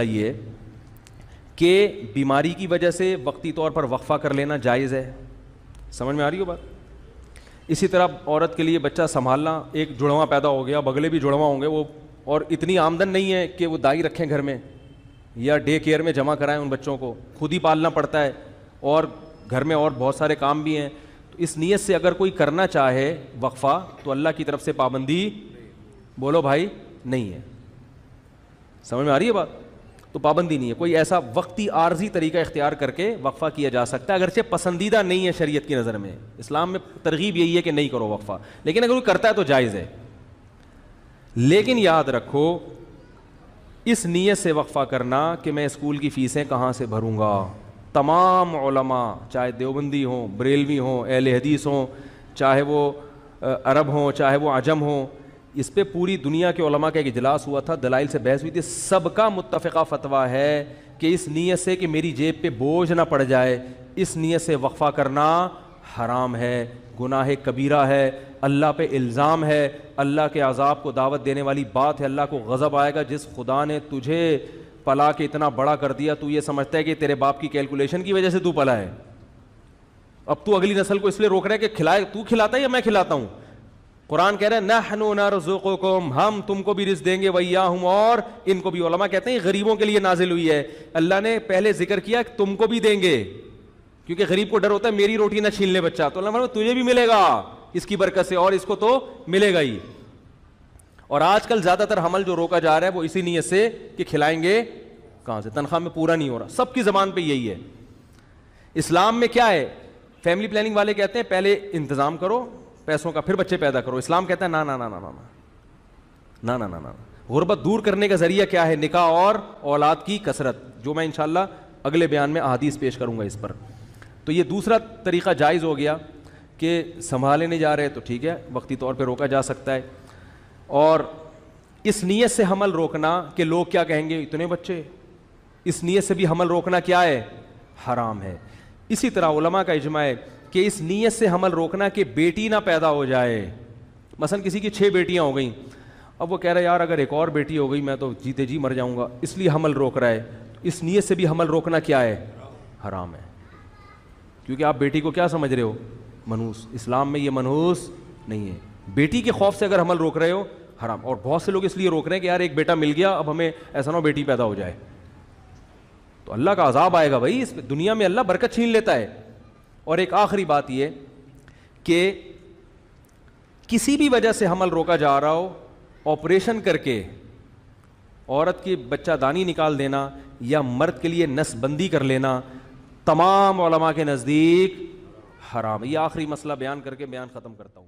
یہ کہ بیماری کی وجہ سے وقتی طور پر وقفہ کر لینا جائز ہے. سمجھ میں آ رہی ہو بات؟ اسی طرح عورت کے لیے بچہ سنبھالنا، ایک جڑواں پیدا ہو گیا، بگلے بھی جڑواں ہوں گے وہ، اور اتنی آمدن نہیں ہے کہ وہ دائی رکھیں گھر میں یا ڈے کیئر میں جمع کرائیں ان بچوں کو، خود ہی پالنا پڑتا ہے، اور گھر میں اور بہت سارے کام بھی ہیں. تو اس نیت سے اگر کوئی کرنا چاہے وقفہ تو اللہ کی طرف سے پابندی بولو بھائی نہیں ہے. سمجھ میں آ رہی ہے بات؟ تو پابندی نہیں ہے. کوئی ایسا وقتی عارضی طریقہ اختیار کر کے وقفہ کیا جا سکتا ہے، اگرچہ پسندیدہ نہیں ہے شریعت کی نظر میں. اسلام میں ترغیب یہی ہے کہ نہیں کرو وقفہ، لیکن اگر کوئی کرتا ہے تو جائز ہے. لیکن یاد رکھو اس نیت سے وقفہ کرنا کہ میں اسکول کی فیسیں کہاں سے بھروں گا. تمام علماء چاہے دیوبندی ہوں، بریلوی ہوں، اہل حدیث ہوں، چاہے وہ عرب ہوں، چاہے وہ عجم ہوں، اس پہ پوری دنیا کے علماء کا ایک اجلاس ہوا تھا، دلائل سے بحث ہوئی تھی. سب کا متفقہ فتویٰ ہے کہ اس نیت سے کہ میری جیب پہ بوجھ نہ پڑ جائے، اس نیت سے وقفہ کرنا حرام ہے، گناہ کبیرہ ہے، اللہ پہ الزام ہے، اللہ کے عذاب کو دعوت دینے والی بات ہے. اللہ کو غضب آئے گا. جس خدا نے تجھے پلا کے اتنا بڑا کر دیا، تو یہ سمجھتا ہے کہ تیرے باپ کی کیلکولیشن کی وجہ سے تو پلا ہے. اب تو اگلی نسل کو اس لیے روک رہا ہے کہ کھلائے، تو کھلاتا ہے یا میں کھلاتا ہوں. قرآن کہہ رہا ہے نحن نرزقکم، ہم تم کو بھی رزق دیں گے، وإیاہم، اور ان کو بھی. علماء کہتے ہیں غریبوں کے لیے نازل ہوئی ہے. اللہ نے پہلے ذکر کیا کہ تم کو بھی دیں گے، کیونکہ غریب کو ڈر ہوتا ہے میری روٹی نہ چھین لے بچہ، تو اللہ فرماتا ہے تجھے بھی ملے گا اس کی برکت سے، اور اس کو تو ملے گا ہی. اور آج کل زیادہ تر حمل جو روکا جا رہا ہے وہ اسی نیت سے کہ کھلائیں گے کہاں سے، تنخواہ میں پورا نہیں ہو رہا. سب کی زبان پہ یہی ہے. اسلام میں کیا ہے؟ فیملی پلاننگ والے کہتے ہیں پہلے انتظام کرو پیسوں کا، پھر بچے پیدا کرو. اسلام کہتا ہے نا نا نا نا نا نا نا نا نا. غربت دور کرنے کا ذریعہ کیا ہے؟ نکاح اور اولاد کی کثرت، جو میں انشاءاللہ اگلے بیان میں احادیث پیش کروں گا اس پر. تو یہ دوسرا طریقہ جائز ہو گیا کہ سنبھالے نہیں جا رہے تو ٹھیک ہے، وقتی طور پہ روکا جا سکتا ہے. اور اس نیت سے حمل روکنا کہ لوگ کیا کہیں گے اتنے بچے، اس نیت سے بھی حمل روکنا کیا ہے؟ حرام ہے. اسی طرح علماء کا اجماع ہے کہ اس نیت سے حمل روکنا کہ بیٹی نہ پیدا ہو جائے. مثلا کسی کی 6 بیٹیاں ہو گئیں، اب وہ کہہ رہا ہے یار اگر ایک اور بیٹی ہو گئی میں تو جیتے جی مر جاؤں گا، اس لیے حمل روک رہا ہے. اس نیت سے بھی حمل روکنا کیا ہے؟ حرام ہے. کیونکہ آپ بیٹی کو کیا سمجھ رہے ہو؟ منحوس. اسلام میں یہ منحوس نہیں ہے. بیٹی کے خوف سے اگر حمل روک رہے ہو حرام. اور بہت سے لوگ اس لیے روک رہے ہیں کہ یار ایک بیٹا مل گیا، اب ہمیں ایسا نہ ہو بیٹی پیدا ہو جائے تو اللہ کا عذاب آئے گا. بھائی اس دنیا میں اللہ برکت چھین لیتا ہے. اور ایک آخری بات یہ کہ کسی بھی وجہ سے حمل روکا جا رہا ہو، آپریشن کر کے عورت کی بچہ دانی نکال دینا یا مرد کے لیے نس بندی کر لینا، تمام علماء کے نزدیک حرام. یہ آخری مسئلہ بیان کر کے بیان ختم کرتا ہوں.